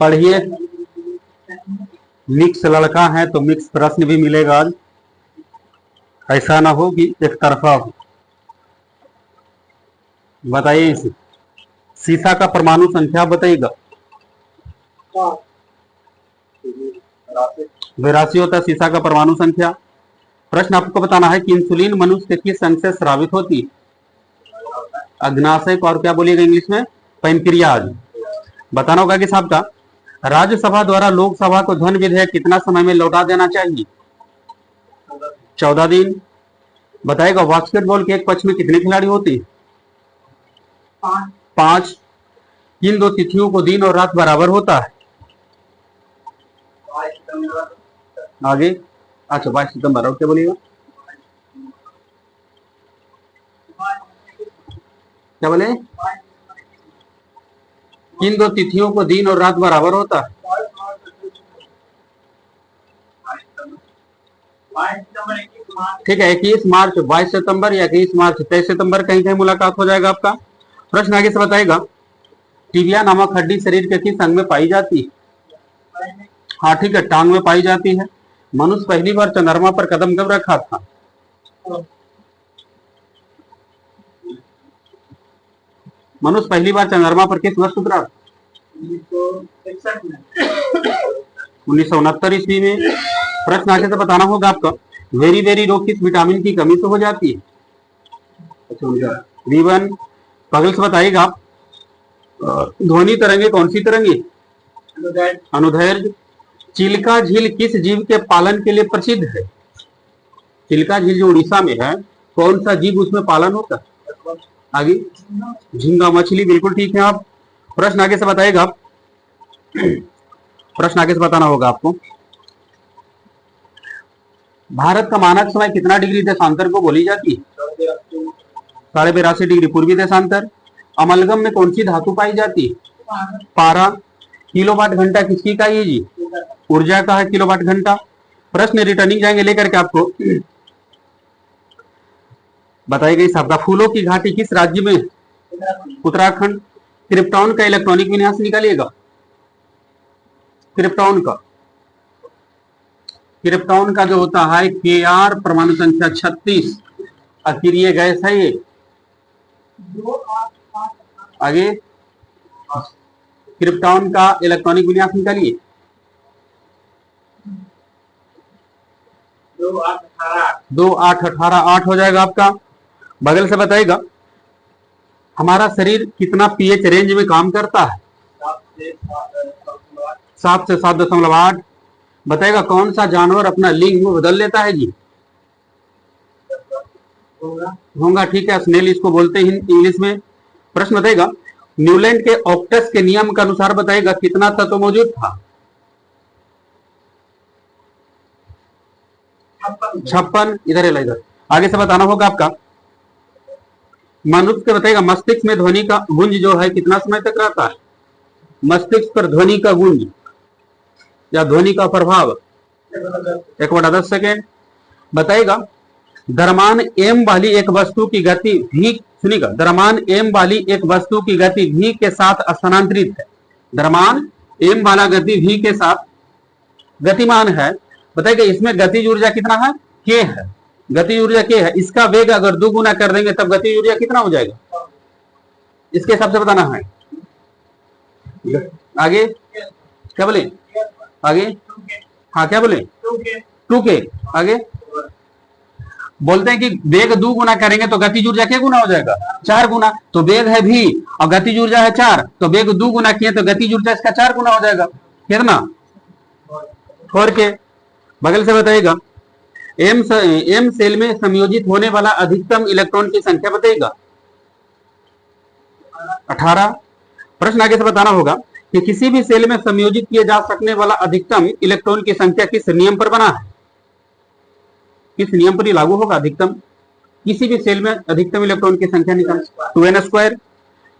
पढ़िए। मिक्स लड़का है तो मिक्स प्रश्न भी मिलेगा आज, ऐसा ना हो कि एक तरफा हो। बताइए इसे, सीसा का परमाणु संख्या बताइएगा। 82 होता है सीसा का परमाणु संख्या। प्रश्न आपको बताना है कि इंसुलिन मनुष्य के किस अंग से स्रावित होती है? अग्नाशय को और क्या बोलिएगा इंग्लिश में? पैनक्रियाज। बताना होगा कि साहब का राज्यसभा द्वारा लोकसभा को धन विधेयक कितना समय में लौटा देना चाहिए? 14 दिन। बताएगा बास्केटबॉल के एक पक्ष में कितने खिलाड़ी होते हैं? 5। किन दो तिथियों को दिन और रात बराबर होता है? आगे। अच्छा 22 सितंबर। और क्या बोलिएगा? क्या बोले? किन दो तिथियों को दिन और रात बराबर होता है? 22 ठीक है, 21 मार्च, 22 सितंबर या 21 मार्च, 23 सितंबर, कहीं कहीं मुलाकात हो जाएगा आपका। प्रश्न आगे से बताएगा, टिबिया नामक हड्डी शरीर के किस अंग में पाई जाती है? हाँ ठीक है, टांग में पाई जाती है। मनुष्य पहली बार चंद्रमा पर कदम कब रखा था? मनुष्य पहली बार चंद्रमा पर किस वर्ष उतरा? 1969 ईस्वी में। प्रश्न आगे से बताना होगा आपका, वेरी वेरी रोग किस विटामिन की कमी से हो जाती है? B1। पगल से बताइएगा आप, ध्वनि तरंगे कौन सी तरंगे? अनुदैर्घ्य। चिल्का झील किस जीव के पालन के लिए प्रसिद्ध है? चिल्का झील जो उड़ीसा में है, कौन सा जीव उसमें पालन होता है? आगे। झींगा मछली, बिल्कुल ठीक है आप। प्रश्न आगे से बताएगा आप, प्रश्न आगे से बताना होगा आपको, भारत का मानक समय कितना डिग्री देशांतर को बोली जाती है? 82.5 डिग्री पूर्वी देशांतर। अमलगम में कौन सी धातु पाई जाती है? पारा। किलोवाट घंटा किसकी इकाई है जी? ऊर्जा का है किलोवाट घंटा। प्रश्न रिटर्निंग जाएंगे लेकर के आपको, बताई गई सबका फूलों की घाटी किस राज्य में? उत्तराखंड। क्रिप्टॉन का इलेक्ट्रॉनिक विन्यास निकालिएगा। क्रिप्टॉन का जो होता है Kr, परमाणु संख्या 36, अक्रिय गैस है ये। आगे। क्रिप्टॉन का इलेक्ट्रॉनिक विन्यास निकालिए। 2 8 18 8 हो जाएगा आपका। बगल से बताएगा, हमारा शरीर कितना पीएच रेंज में काम करता है? 7 से 7.8। बताएगा कौन सा जानवर अपना लिंग बदल लेता है जी? होगा, ठीक है, स्नेल इसको बोलते हैं इंग्लिश में। प्रश्न बताएगा, न्यूलैंड के ऑक्टस के नियम के अनुसार बताएगा कितना तत्व मौजूद था? 56। इधर है इधर। आगे से बताना होगा आपका, मनुष्य के बताएगा मस्तिष्क में ध्वनि का गुंज जो है कितना समय तक रहता है? मस्तिष्क पर ध्वनि का गुंज या ध्वनि का प्रभाव 1/10 सेकेंड। बताएगा द्रव्यमान m वाली एक वस्तु की गति v, सुनिएगा, द्रव्यमान m वाली एक वस्तु की गति v के साथ स्थानांतरित है। द्रव्यमान m वाला गति v के साथ गतिमान है। बताइए इसमें गतिज ऊर्जा कितना है? k है। गतिज ऊर्जा k है। इसका वेग अगर 2 गुना कर देंगे तब गतिज ऊर्जा कितना हो जाएगा? इसके हिसाब से बताना है। आगे क्या बोले? आगे। हाँ क्या बोले? 2k। आगे बोलते हैं कि वेग 2 गुना करेंगे तो गतिज ऊर्जा क्या गुना हो जाएगा? 4 गुना। तो वेग है v और गतिज ऊर्जा है 4, तो वेग 2 गुना किए तो गतिज ऊर्जा इसका 4 गुना हो जाएगा। कितना? 4k। बगल से बताइएगा, एम सेल में संयोजित होने वाला अधिकतम इलेक्ट्रॉन की संख्या बताइएगा। 18। प्रश्न आगे से बताना होगा कि किसी भी सेल में संयोजित किए जा सकने वाला अधिकतम इलेक्ट्रॉन की संख्या किस नियम पर बना है? किस नियम पर लागू होगा? अधिकतम, किसी भी सेल में अधिकतम इलेक्ट्रॉन की संख्या निकाल 2n²।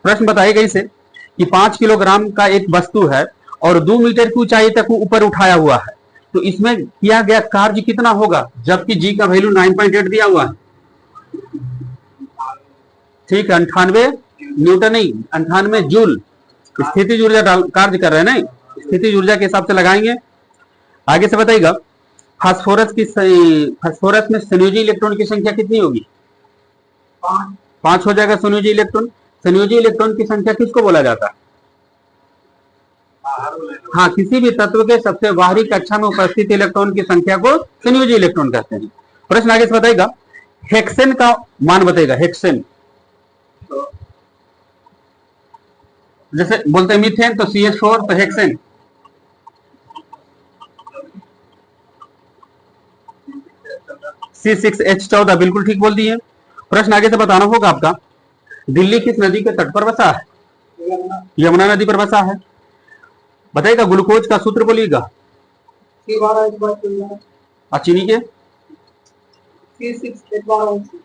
प्रश्न बताइएगा इसे कि 5 किलोग्राम का एक वस्तु है और 2 मीटर की ऊंचाई तक ऊपर उठाया हुआ है, तो इसमें किया गया कार्य कितना होगा? जबकि जी का वैल्यू 9.8 दिया हुआ है। ठीक है, 98 न्यूटन नहीं, 98 जूल स्थितिज ऊर्जा कार्य कर रहे हैं। नहीं, स्थितिज ऊर्जा के हिसाब से लगाएंगे। आगे से बताइएगा, फास्फोरस में संयोजी इलेक्ट्रॉन की संख्या कितनी होगी? 5 हो जाएगा संयोजी इलेक्ट्रॉन। संयोजी इलेक्ट्रॉन की संख्या किसको बोला जाता है? हाँ, किसी भी तत्व के सबसे बाहरी कक्षा में उपस्थित इलेक्ट्रॉन की संख्या को संयोजी इलेक्ट्रॉन कहते हैं। प्रश्न आगे से बताइएगा, हेक्सेन का मान बताइएगा। हेक्सेन जैसे बोलते हैं मीथेन तो CH4, तो हेक्सेन C6H14, बिल्कुल ठीक बोल दिए। प्रश्न आगे से बताना होगा आपका, दिल्ली किस नदी के तट पर बसा है? यमुना नदी पर बसा है। बताइएगा, ग्लूकोज का सूत्र बोलिएगा। चीनी के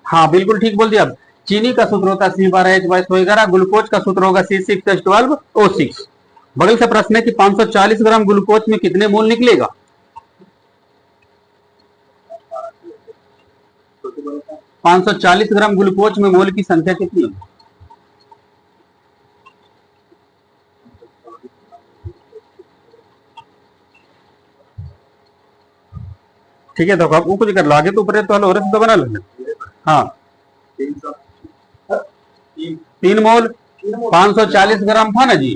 हाँ, बिल्कुल ठीक बोल दिया। चीनी का सूत्र होता है C12H2211, ग्लूकोज का सूत्र होगा C6H12O6। बगल से प्रश्न है कि 540 ग्राम ग्लूकोज में कितने मोल निकलेगा? 540 ग्राम ग्लूकोज में मोल की संख्या कितनी है? ठीक है, देखो आपको कुछ कर लो, आगे तो ऊपर तो और तो बना लेना। हाँ, 3 मोल 540 ग्राम था ना जी।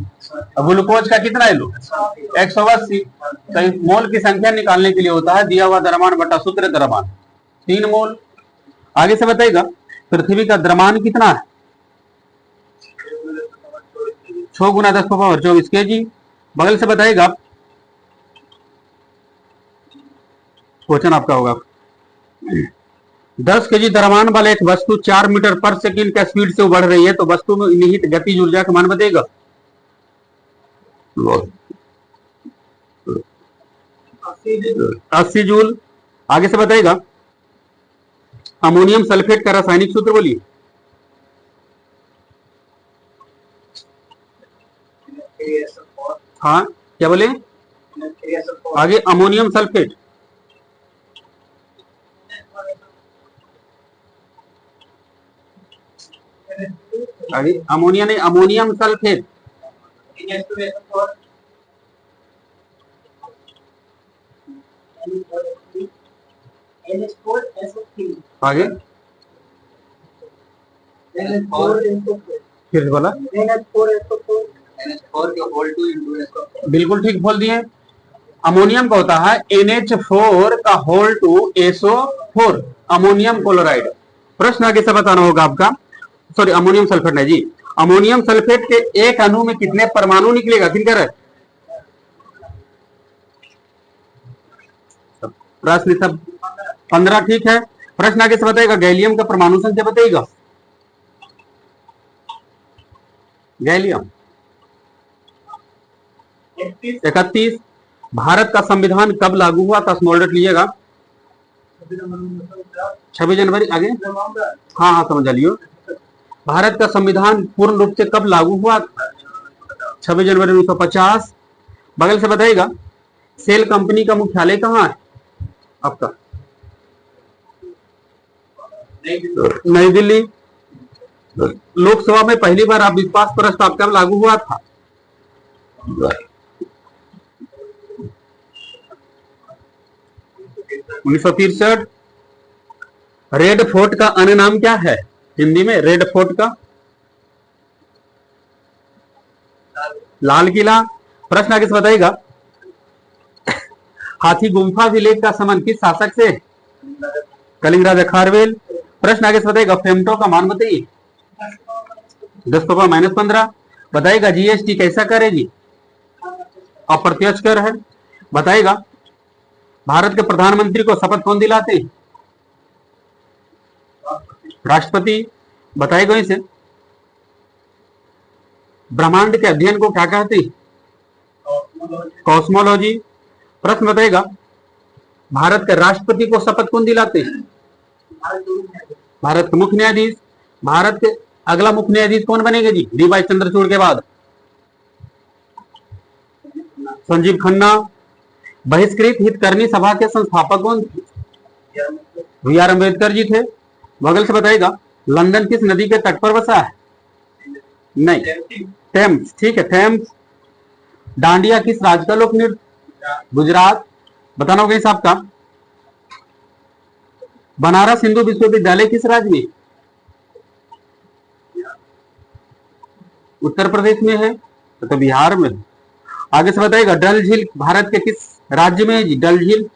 ग्लूकोज का कितना है लो? 180। तो मोल की संख्या निकालने के लिए होता है दिया हुआ द्रव्यमान बटा सूत्र द्रव्यमान, 3 मोल। आगे से बताइएगा, पृथ्वी का द्रव्यमान कितना है? 6 गुना 10⁻24 kg। बगल से बताइएगा, क्वेश्चन आपका होगा, 10 kg द्रव्यमान वाला एक वस्तु 4 मीटर पर सेकंड के स्पीड से बढ़ रही है, तो वस्तु में निहित गतिज ऊर्जा का मान बताइएगा। 80 जूल। आगे से बताइएगा, अमोनियम सल्फेट का रासायनिक सूत्र बोलिए। हाँ, क्या बोले? आगे अमोनियम सल्फेट, आगे अमोनिया नहीं, अमोनियम सल्फेट। आगे फिर बोला, बिल्कुल ठीक बोल दिए। अमोनियम का होता है NH4 का whole to SO4, ammonium chloride. प्रश्न आगे से बताना होगा आपका, सॉरी अमोनियम सल्फेट नहीं जी, अमोनियम सल्फेट के एक अणु में कितने परमाणु निकलेगा? किन कह रहे? प्रश्न सब 15, ठीक है। प्रश्न आगे से बताएगा, गैलियम का परमाणु संख्या बताइएगा। गैलियम 31। भारत का संविधान कब लागू हुआ था? स्मॉल डॉट लीजिएगा। 26 जनवरी। आगे हाँ हाँ समझ लियो। भारत का संविधान पूर्ण रूप से कब लागू हुआ? 26 जनवरी 1950। बगल से बताइएगा, सेल कंपनी का मुख्यालय कहाँ है आपका? नई दिल्ली। लोकसभा में पहली बार अविश्वास प्रस्ताव कब लागू हुआ था? 1963। रेड फोर्ट का अन्य नाम क्या है हिंदी में? रेड फोर्ट का लाल किला। प्रश्न आगे से बताइएगा, हाथी गुम्फा विलेज का संबंध किस शासक से? कलिंग राजा खारवेल। प्रश्न आगे से बताइएगा, फेमटो का मान बताइए। 10⁻−15। बताइएगा, GST कैसा करेगी? अप्रत्यक्ष कर है। बताइएगा, भारत के प्रधानमंत्री को शपथ कौन दिलाते? राष्ट्रपति। बताइएगा, इसे ब्रह्मांड के अध्ययन को क्या कहते? कॉस्मोलॉजी। प्रश्न बताइएगा, भारत के राष्ट्रपति को शपथ कौन दिलाते? भारत के मुख्य न्यायाधीश। भारत के अगला मुख्य न्यायाधीश कौन बनेंगे जी DY चंद्रचूड़ के बाद? संजीव खन्ना। बहिष्कृत हितकर्मी सभा के संस्थापक कौन थे? BR अम्बेडकर जी थे। बगल से बताइएगा, लंदन किस नदी के तट पर बसा है? नहीं, थेम्स। ठीक है, थेम्स। डांडिया किस राज्य का लोक नृत्य? गुजरात। बताना होगा इस आपका। बनारस हिंदू विश्वविद्यालय किस राज्य में? उत्तर प्रदेश में है, तो बिहार में। आगे से बताइएगा, डल झील भारत के किस राज्य में है जी? डल झील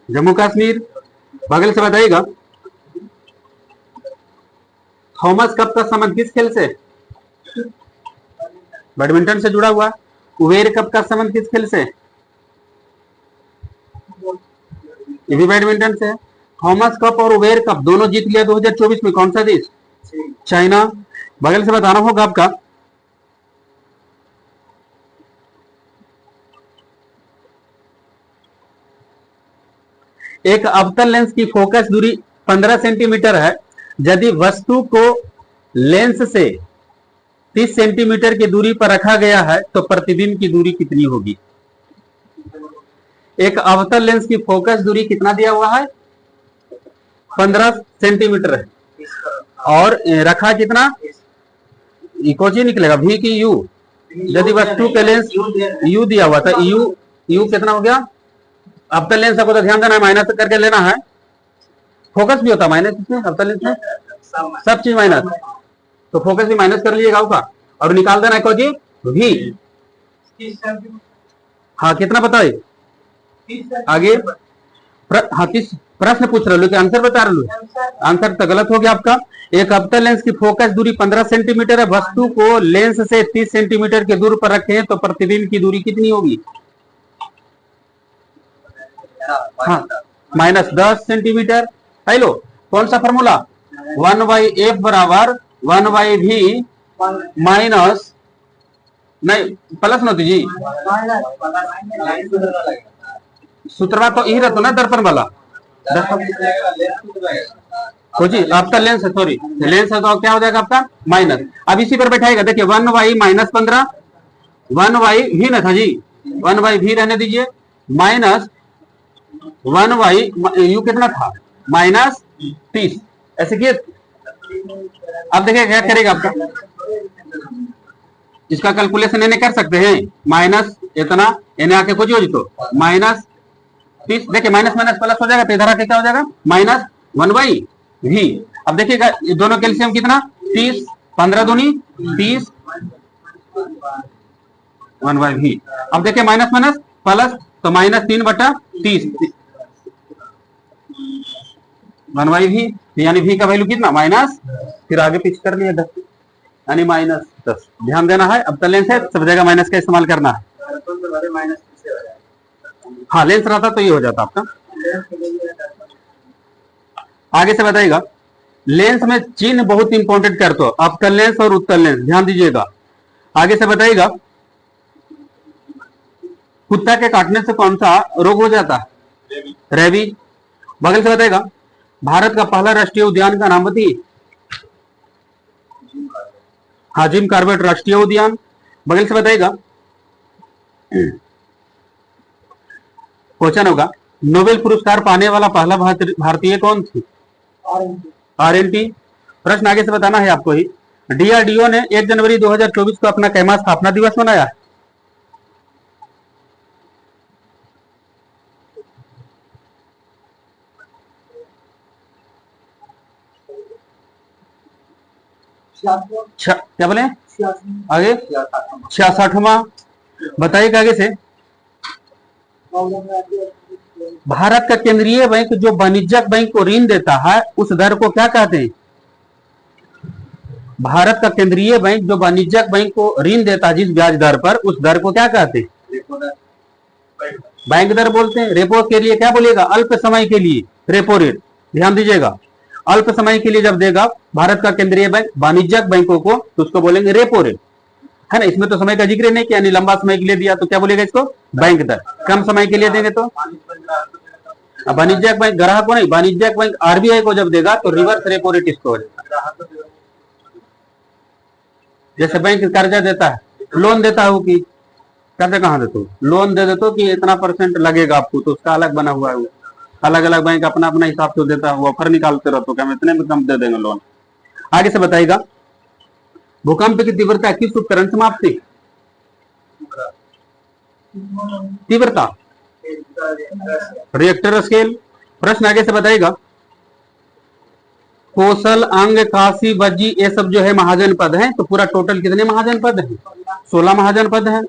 जम्मू कश्मीर। बगल से बताइएगा, थॉमस कप का संबंध किस खेल से? बैडमिंटन से जुड़ा हुआ। उबेर कप का संबंध किस खेल से? ये भी बैडमिंटन से है। थॉमस कप और उबेर कप दोनों जीत लिया 2024 में कौन सा देश? चाइना। बगल से बताना होगा आपका, एक अवतल लेंस की फोकस दूरी 15 सेंटीमीटर है। यदि वस्तु को लेंस से 30 सेंटीमीटर की दूरी पर रखा गया है तो प्रतिबिंब की दूरी कितनी होगी? एक अवतल लेंस की फोकस दूरी कितना दिया हुआ है? 15 सेंटीमीटर है, और रखा कितना? इकोजी निकलेगा, भी की यू। यदि वस्तु के लेंस यू दिया हुआ था, यू कितना हो गया? अवतल लेंस को तो ध्यान देना है, माइनस करके लेना है। फोकस भी होता है माइनस इसमें, अवतल लेंस में सब चीज माइनस, तो फोकस भी माइनस कर लीजिएगा का, और निकाल देना है जी भी। हाँ कितना बताए आगे? हाँ प्रश्न पूछ रहे हो, आंसर बता रहे हो? आंसर तो गलत हो गया आपका। एक अवतल लेंस की फोकस दूरी 15 सेंटीमीटर है। वस्तु को लेंस से 30 सेंटीमीटर के दूर पर रखें तो प्रतिबिंब की दूरी कितनी होगी? हाँ -10 सेंटीमीटर। हेलो, कौन सा फॉर्मूला? 1/f बराबर 1/v माइनस, नहीं प्लस नती जी, सूत्रवा तो यही रहता ना दर्पण वाला। तो जी आपका लेंस है, सॉरी लेंस है, तो क्या हो जाएगा आपका माइनस। अब इसी पर बैठाएगा, देखिए 1y -15, 1y भी ना था जी, 1y भी रहने दीजिए, माइनस 1y यू कितना था? -30। ऐसे किए। अब देखिए क्या करेगा आपका, इसका कैलकुलेशन इन्हें कर सकते हैं, माइनस इतना इन्हें आके कुछ हो जी, तो -30। देखिए माइनस माइनस प्लस हो जाएगा, तो इधर आके क्या हो जाएगा? -1/v। अब देखिएगा ये दोनों कैल्शियम कितना? 30, 15 दूनी 30, 1/v। अब देखिए माइनस माइनस प्लस, तो -3/30, 1/v, यानी v का वैल्यू कितना? माइनस, फिर आगे पीछे कर लिया 10, यानी -10। ध्यान देना है, अब लेंस है सब जगह माइनस का इस्तेमाल करना है। हाँ लेंस रहता तो ये हो जाता आपका। आगे से बताइएगा, लेंस में चिन्ह बहुत इंपॉर्टेंट कर दो, अवतल लेंस और उत्तल लेंस, ध्यान दीजिएगा। आगे से बताइएगा, कुत्ता के काटने से कौन सा रोग हो जाता है? रेबीज। बगल से बताइएगा, भारत का पहला राष्ट्रीय उद्यान का नाम बताइए। हाँ जिम कॉर्बेट राष्ट्रीय उद्यान। बगल से बताइएगा, क्वेश्चन होगा, नोबेल पुरस्कार पाने वाला पहला भारतीय कौन थी? RNT। प्रश्न आगे से बताना है आपको ही। DRDO ने 1 जनवरी 2024 को अपना कैमा स्थापना दिवस मनाया। क्या बोले आगे? 66वां। बताइएगा आगे से, भारत का केंद्रीय बैंक जो वाणिज्यिक बैंक को ऋण देता है उस दर को क्या कहते हैं? भारत का केंद्रीय बैंक जो वाणिज्यिक बैंक को ऋण देता है जिस ब्याज दर पर, उस दर को क्या कहते हैं? बैंक दर बोलते हैं। रेपो के लिए क्या बोलिएगा? अल्प समय के लिए रेपो रेट। ध्यान दीजिएगा, अल्प समय के लिए जब देगा भारत का केंद्रीय बैंक वाणिज्यिक बैंकों को, तो उसको बोलेंगे रेपो रेट, है ना। इसमें तो समय का जिक्र नहीं किया, यानी लंबा समय के लिए दिया तो क्या बोलेगा इसको? बैंक दर। कम समय के लिए देंगे तो वाणिज्यिक बैंक, ग्राहक को नहीं, वाणिज्यिक बैंक RBI को जब देगा तो रिवर्स रेपो रेट इसको। जैसे बैंक कर्जा देता है, लोन देता है, वो की कर्जा कहाँ देते हो? लोन दे देते हो कि इतना % लगेगा आपको, तो उसका अलग बना हुआ है। अलग अलग बैंक अपना अपना हिसाब से देता है, वो ऑफर निकालते रहते हो कि हम इतने में कम दे देंगे लोन। आगे से बताइएगा, भूकंप की तीव्रता किस उपकरण से मापते? तीव्रता रिएक्टर स्केल। प्रश्न आगे से बताएगा, कौशल, अंग, काशी, बज्जी, ये सब जो है महाजन पद है। तो पूरा टोटल कितने महाजन पद है? 16 महाजन पद है।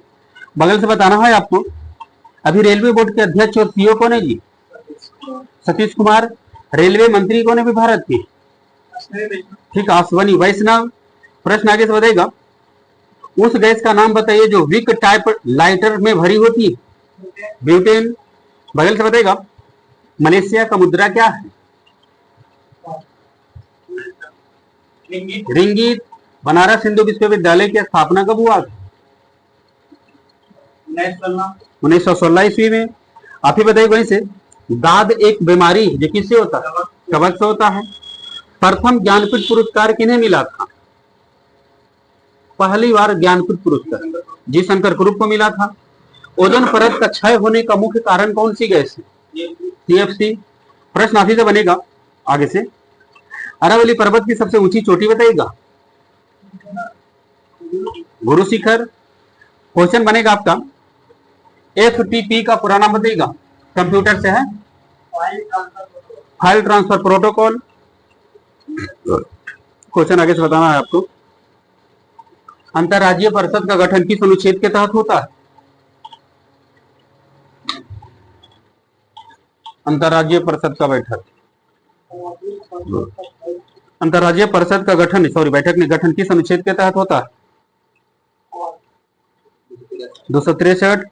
बगल से बताना है आपको, अभी रेलवे बोर्ड के अध्यक्ष और सीईओ कौन है जी? सतीश कुमार। रेलवे मंत्री कौन है भी भारत की? ठीक, अश्वनी वैष्णव। प्रश्न आगे से बताएगा, उस गैस का नाम बताइए जो विक टाइप लाइटर में भरी होती है। ब्यूटेन। बगल से बताएगा, मलेशिया का मुद्रा क्या है? रिंगीत। बनारस हिंदू विश्वविद्यालय की स्थापना कब हुआ था? 1916 ईस्वी में। आप ही बताइए वहीं से, दाद एक बीमारी जो किससे होता है? कवच से होता है। प्रथम ज्ञानपीठ पुरस्कार किन्हें मिला था? पहली बार ज्ञानपीठ पुरस्कार जी शंकर कुरूप को मिला था। ओजोन परत का क्षय होने का मुख्य कारण कौन सी गैस है? सीएफसी। प्रश्न आप ही से बनेगा आगे से, अरावली पर्वत की सबसे ऊंची चोटी बताइएगा। गुरु शिखर। क्वेश्चन बनेगा आपका, एफटीपी का पूरा नाम बताइएगा। कंप्यूटर से है, फाइल ट्रांसफर प्रोटोकॉल। क्वेश्चन आगे से बताना है आपको, अंतरराज्यीय परिषद का गठन किस अनुच्छेद के तहत होता है? अंतरराज्यीय परिषद का बैठक, अंतरराज्यीय परिषद का गठन, सॉरी बैठक नहीं, गठन किस अनुच्छेद के तहत होता है? 263।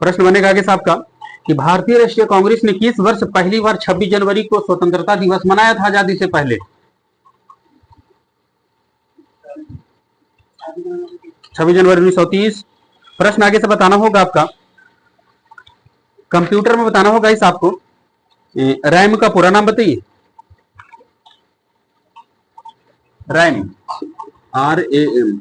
प्रश्न बनेगा आगे साहब का, कि भारतीय राष्ट्रीय कांग्रेस ने किस वर्ष पहली बार 26 जनवरी को स्वतंत्रता दिवस मनाया था आजादी से पहले? 26 जनवरी 1930। प्रश्न आगे से बताना होगा आपका, कंप्यूटर में बताना होगा इस आपको, रैम का पूरा नाम बताइए। RAM, RAM,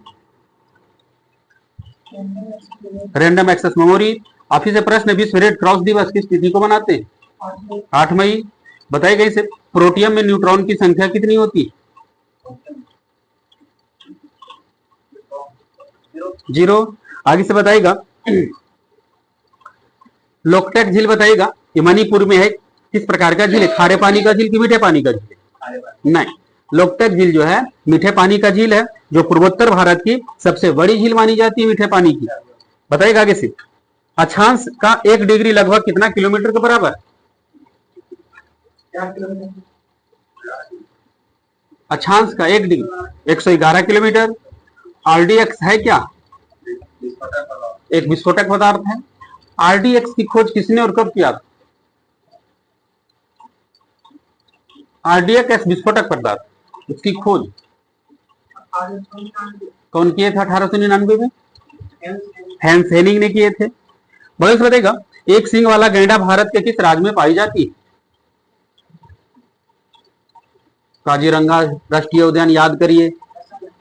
random access memory. Office से प्रश्न, विश्व रेड क्रॉस दिवस किस तिथि को मनाते हैं? 8 मई। बताइए गई से, प्रोटियम में न्यूट्रॉन की संख्या कितनी होती है? 0। आगे से बताएगा, लोकटक झील बताइएगा, ये मणिपुर में है, किस प्रकार का झील है? खारे पानी का झील कि मीठे पानी का झील? नहीं, लोकटक झील जो है मीठे पानी का झील है, जो पूर्वोत्तर भारत की सबसे बड़ी झील मानी जाती है मीठे पानी की। बताइएगा आगे से, अक्षांश का 1 डिग्री लगभग कितना किलोमीटर के बराबर? अक्षांश का 1 डिग्री 111 किलोमीटर। आरडीएक्स है क्या? एक विस्फोटक पदार्थ है। आरडीएक्स की खोज किसने और कब किया था? आरडीएक्स विस्फोटक पदार्थ, उसकी खोज कौन किए थे 1899 में? हैंस हेनिंग ने किए थे। बगल से बताएगा, एक सिंग वाला गैंडा भारत के किस राज्य में पाई जाती है? काजीरंगा राष्ट्रीय उद्यान याद करिए,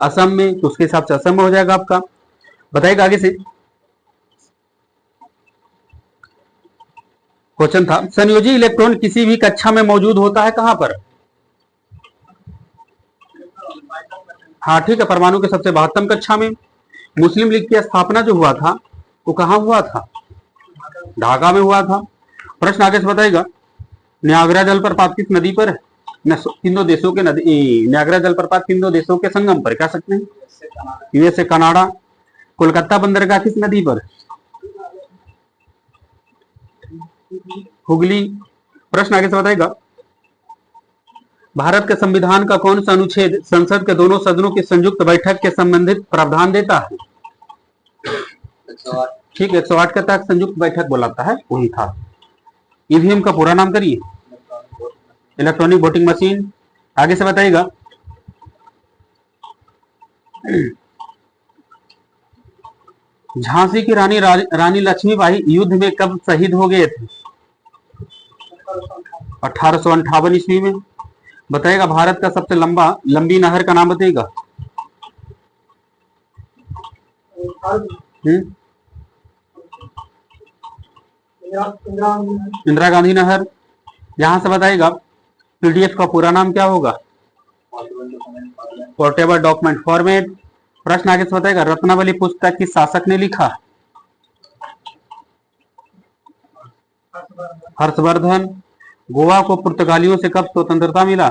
असम में, तो उसके हिसाब से असम में हो जाएगा आपका। बताइएगा आगे से, क्वेश्चन था, संयोजी इलेक्ट्रॉन किसी भी कक्षा में मौजूद होता है कहां पर? हाँ ठीक है, परमाणु के सबसे 72 कक्षा में। मुस्लिम लीग की स्थापना जो हुआ था वो कहां हुआ था? ढाका में हुआ था। प्रश्न आगे से बताएगा, न्यागरा जलप्रपात किस नदी पर है? तीनों देशों के नदी, न्यागरा जलप्रपात तीनों देशों के संगम पर, कह सकते हैं, यूएसए कनाडा। कोलकाता बंदरगाह किस नदी पर? हुगली। प्रश्न आगे से बताएगा, भारत के संविधान का कौन सा अनुच्छेद संसद के दोनों सदनों की संयुक्त बैठक के संबंधित प्रावधान देता है? ठीक, 108 के तहत संयुक्त बैठक बुलाता है, वही था। ईवीएम का पूरा नाम करिए। Electronic voting machine. आगे से बताइएगा, झांसी की रानी लक्ष्मीबाई युद्ध में कब शहीद हो गए थे? 1858 ईस्वी में। बताइएगा, भारत का सबसे लंबी नहर का नाम बताइएगा। इंदिरा गांधी नहर। यहां से बताइएगा, पीडीएफ का पूरा नाम क्या होगा? Portable document format. प्रश्न आगे से बताएगा, रत्नावली पुस्तक किस शासक ने लिखा? हर्षवर्धन। गोवा को पुर्तगालियों से कब स्वतंत्रता मिला?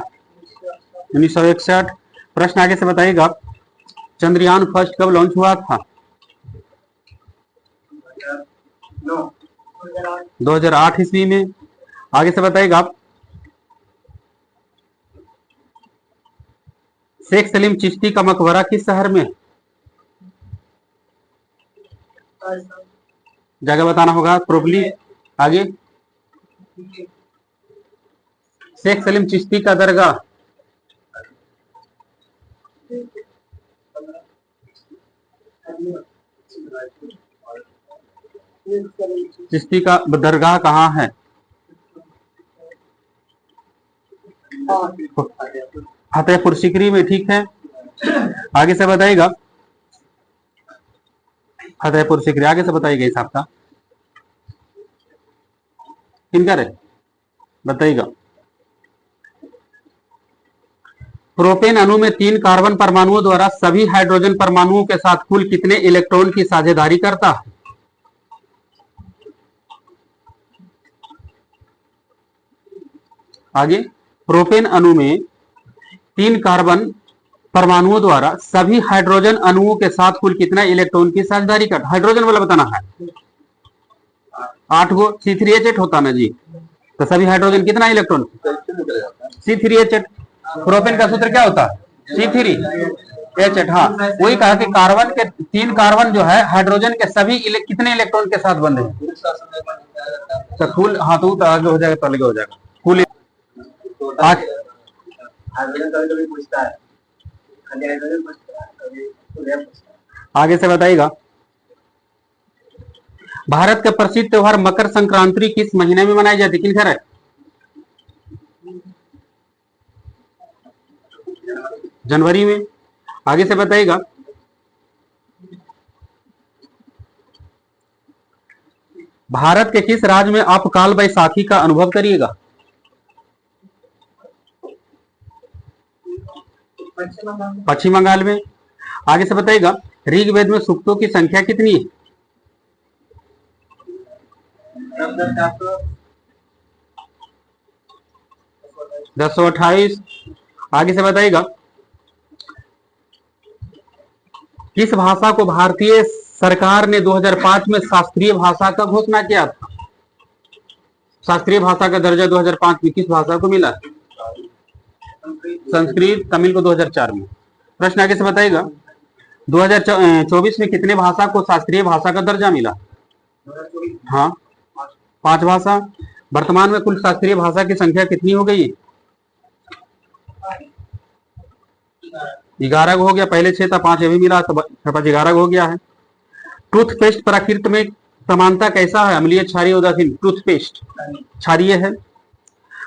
1961। प्रश्न आगे से बताइएगा, चंद्रयान फर्स्ट कब लॉन्च हुआ था? 2008 ईस्वी में। आगे से बताइएगा, शेख सलीम चिश्ती का मकबरा किस शहर में? जगह बताना होगा प्रॉपर्ली। आगे, शेख सलीम चिश्ती का दरगाह चिश्ती का दरगाह कहाँ है? फतेहपुर सीकरी में। ठीक है, आगे से बताइएगा, फतेहपुर सीकरी। आगे से बताइएगा इस आपका किनका है, बताइएगा। प्रोपेन अणु में 3 कार्बन परमाणुओं द्वारा सभी हाइड्रोजन परमाणुओं के साथ कुल कितने इलेक्ट्रॉन की साझेदारी करता है? आगे, प्रोपेन अणु में 3 कार्बन परमाणुओं द्वारा सभी हाइड्रोजन अणुओं के साथ कुल कितना इलेक्ट्रॉन की साझेदारी करता है? हाइड्रोजन वाला बताना है। 8 गो C3H8 होता ना जी, तो सभी हाइड्रोजन कितना इलेक्ट्रॉन? C3H8। प्रोपेन का सूत्र क्या होता है? C3H8। हाँ, वही कहा कि कार्बन के 3 कार्बन जो है हाइड्रोजन के सभी कितने इलेक्ट्रॉन के साथ बंधे हैं? तो कुल, हाँ तो आगे हो जाएगा, तो अलग हो जाएगा कुल। आगे से बताइएगा, भारत का प्रसिद्ध त्योहार मकर संक्रांति किस महीने में मनाई जाती है? किन खैर है? जनवरी में। आगे से बताइएगा, भारत के किस राज्य में आप काल बैसाखी का अनुभव करिएगा? पश्चिम बंगाल में। आगे से बताइएगा, ऋग्वेद में सूक्तों की संख्या कितनी है? 1028। आगे से बताइएगा, किस भाषा को भारतीय सरकार ने 2005 में शास्त्रीय भाषा का घोषणा किया था? शास्त्रीय भाषा का दर्जा 2005 में किस भाषा को मिला? संस्कृत। तमिल को 2004 में। प्रश्न आगे से बताइएगा, 2024 में कितने भाषा को शास्त्रीय भाषा का दर्जा मिला? हाँ, 5 भाषा। वर्तमान में कुल शास्त्रीय भाषा की संख्या कितनी हो गई? 11 हो गया। पहले 6 था, 5 अभी मिला, तो 11 हो गया है। टूथपेस्ट प्रकृति में समानता कैसा है? अम्लीय, क्षारीय, उदासीन? टूथपेस्ट क्षारीय है।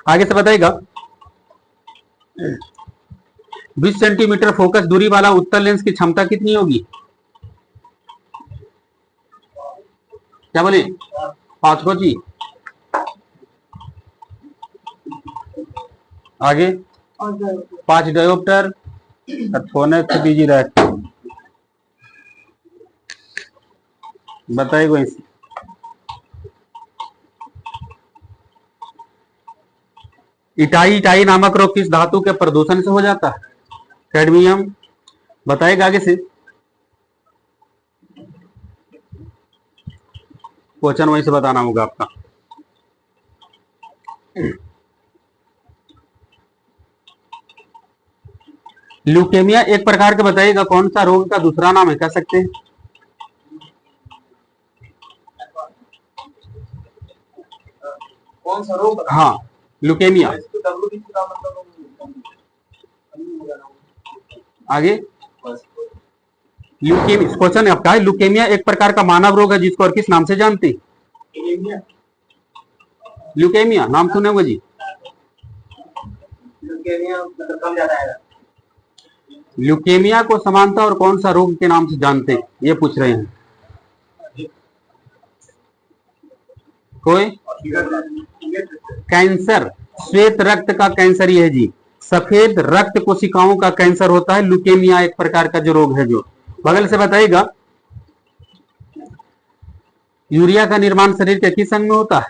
आगे से बताइएगा, 20 सेंटीमीटर फोकस दूरी वाला उत्तल लेंस की क्षमता कितनी होगी? क्या बोले? 5 को जी। आगे 5 डायोप्टर, बिजी रहते। बताइए इसे। इटाई नामक रोग किस धातु के प्रदूषण से हो जाता है? कैडमियम। बताएगा आगे से, क्वेश्चन वहीं से बताना होगा आपका। ल्यूकेमिया एक प्रकार के बताइएगा कौन सा रोग का दूसरा नाम है, कह सकते हैं? कौन सा रोग? हाँ, ल्यूकेमिया। आगे, ल्यूकेमिया क्वेश्चन है आपका। ल्यूकेमिया एक प्रकार का मानव रोग है जिसको और किस नाम से जानते हैं? ल्यूकेमिया नाम सुने होगा जी। ल्यूकेमिया को समानता और कौन सा रोग के नाम से जानते हैं, ये पूछ रहे हैं कोई? कैंसर, श्वेत रक्त का कैंसर ये है जी। सफेद रक्त कोशिकाओं का कैंसर होता है ल्यूकेमिया, एक प्रकार का जो रोग है जो बगल से बताइएगा यूरिया का निर्माण शरीर के किस अंग में होता है?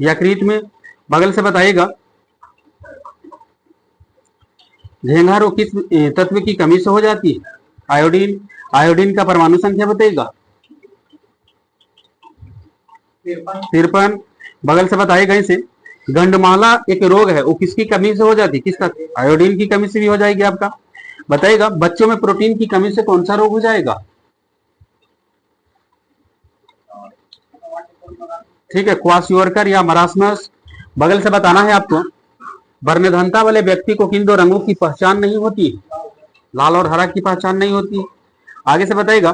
यकृत में। बगल से बताइएगा झेंगा रोग किस तत्व की कमी से हो जाती है? आयोडीन। आयोडीन का परमाणु संख्या बताइएगा 53। बगल से बताइएगा इसे गंडमाला एक रोग है, वो किसकी कमी से हो जाती है? किसका? आयोडीन की कमी से भी हो जाएगी आपका। बताइएगा बच्चों में प्रोटीन की कमी से कौन सा रोग हो जाएगा? ठीक है, क्वाशियोरकर या मरासमस। बगल से बताना है आपको वर्णधनता वाले व्यक्ति को किन दो रंगों की पहचान नहीं होती? लाल और हरा की पहचान नहीं होती। आगे से बताइएगा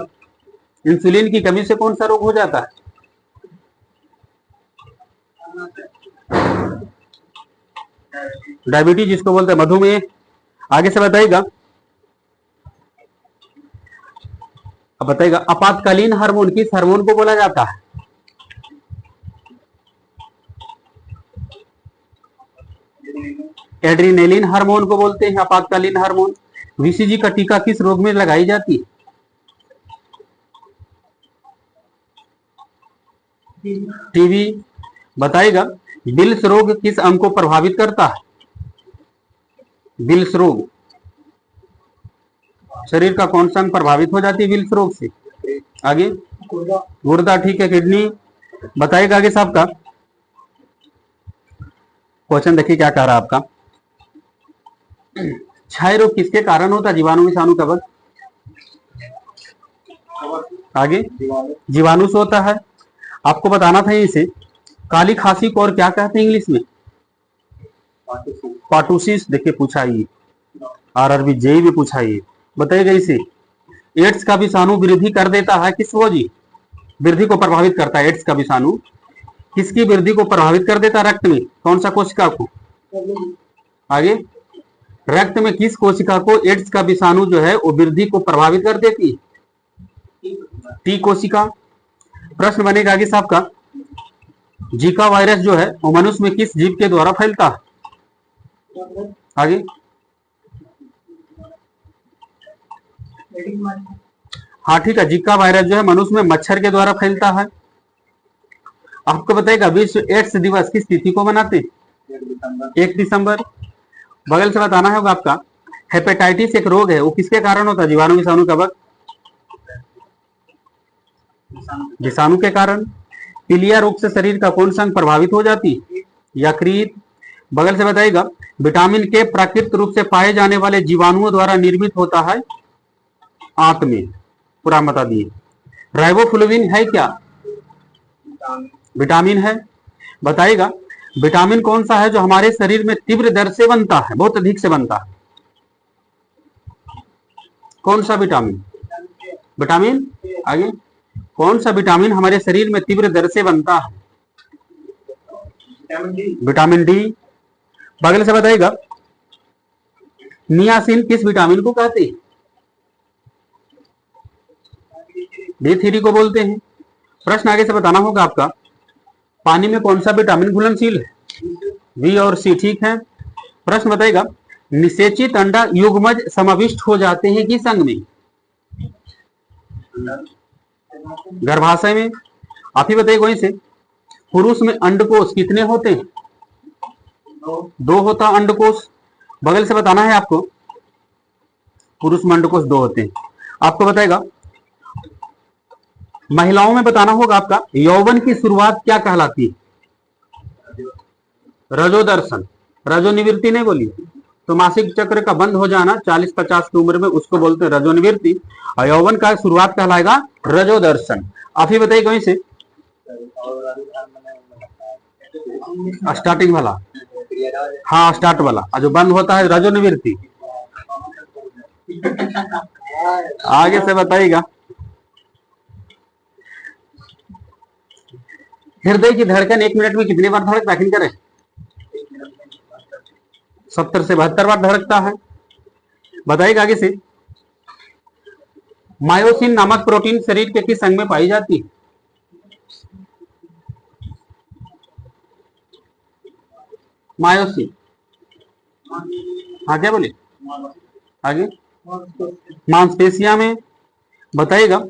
इंसुलिन की कमी से कौन सा रोग हो जाता है? डायबिटीज जिसको बोलते हैं मधुमेह। आगे से बताइएगा अब बताइएगा आपातकालीन हार्मोन किस हार्मोन को बोला जाता है? एड्रीनेलिन हार्मोन को बोलते हैं आपातकालीन हार्मोन। बीसीजी का टीका किस रोग में लगाई जाती है? टीबी। बताइएगा बिल्स रोग किस अंग को प्रभावित करता है? बिल्स रोग शरीर का कौन सा अंग प्रभावित हो जाती है बिल्स रोग से? आगे गुर्दा। ठीक है, किडनी। बताइएगा आगे साहब का क्वेश्चन देखिए क्या कह रहा है आपका। क्षय रोग किसके कारण होता है? जीवाणु, विषाणु, कवक। आगे जीवाणु से होता है। आपको बताना था इसे काली खांसी को और क्या कहते हैं इंग्लिश में? पाटूसिस। देखिए पूछा ये आरआरबी जेई भी पूछा ये। बताइएगा इसे एड्स का विषाणु वृद्धि कर देता है किसको जी? वृद्धि को प्रभावित करता है एड्स का विषाणु। किसकी वृद्धि को प्रभावित कर देता है? रक्त में कौन सा कोशिका को? आगे रक्त में किस कोशिका को एड्स का विषाणु जो है वो वृद्धि को प्रभावित कर देती है? टी कोशिका। प्रश्न बनेगा आगे साहब का जीका वायरस जो है वो मनुष्य में किस जीव के द्वारा फैलता है? आगे हाँ ठीक है, जीका वायरस जो है मनुष्य में मच्छर के द्वारा फैलता है। आपको बताएगा विश्व एड्स दिवस किस तिथि को मनाते हैं? 1 दिसंबर। बगल से बताना होगा आपका हेपेटाइटिस एक रोग है, वो किसके कारण होता है? जीवाणु, विषाणु, कवक। विषाणु के कारण। पीलिया रोग से शरीर का कौन सा अंग प्रभावित हो जाती है? यकृत। बगल से बताइएगा विटामिन के प्राकृतिक रूप से पाए जाने वाले जीवाणुओं द्वारा निर्मित होता है आंत में। पूरा बता दिए। राइबोफ्लाविन है क्या? विटामिन है। बताइएगा विटामिन कौन सा है जो हमारे शरीर में तीव्र दर से बनता है, बहुत अधिक से बनता है? कौन सा विटामिन? विटामिन। आगे कौन सा विटामिन हमारे शरीर में तीव्र दर से बनता है? Vitamin D. बगल से बताइएगा नियासिन किस विटामिन को कहते हैं? D3 को बोलते हैं। प्रश्न आगे से बताना होगा आपका पानी में कौन सा विटामिन घुलनशील है? बी और सी। ठीक है। प्रश्न बताइएगा निषेचित अंडा युग्मज समाविष्ट हो जाते हैं किस अंग में? गर्भाशय में। आप ही बताइए वहीं से पुरुष में अंडकोश कितने होते हैं? 2 होता अंडकोश। बगल से बताना है आपको पुरुष में अंडकोश 2 होते हैं। आपको बताएगा महिलाओं में बताना होगा आपका यौवन की शुरुआत क्या कहलाती है? रजोदर्शन। रजोनिवृत्ति नहीं बोली तो मासिक चक्र का बंद हो जाना 40-50 की उम्र में उसको बोलते हैं रजोनिवृत्ति, और यौवन का शुरुआत कहलाएगा रजोदर्शन। आप ही बताइए कहीं से स्टार्टिंग वाला। हाँ स्टार्ट वाला जो बंद होता है रजोनिवृत्ति। आगे से बताइएगा हृदय की धड़कन 1 मिनट में कितनी बार धड़कता है? करें 70 से 72 बार धड़कता है। बताइएगा आगे से मायोसिन नामक प्रोटीन शरीर के किस अंग में पाई जाती है? मायोसिन। हाँ क्या बोले? आगे मांसपेशिया में। बताइएगा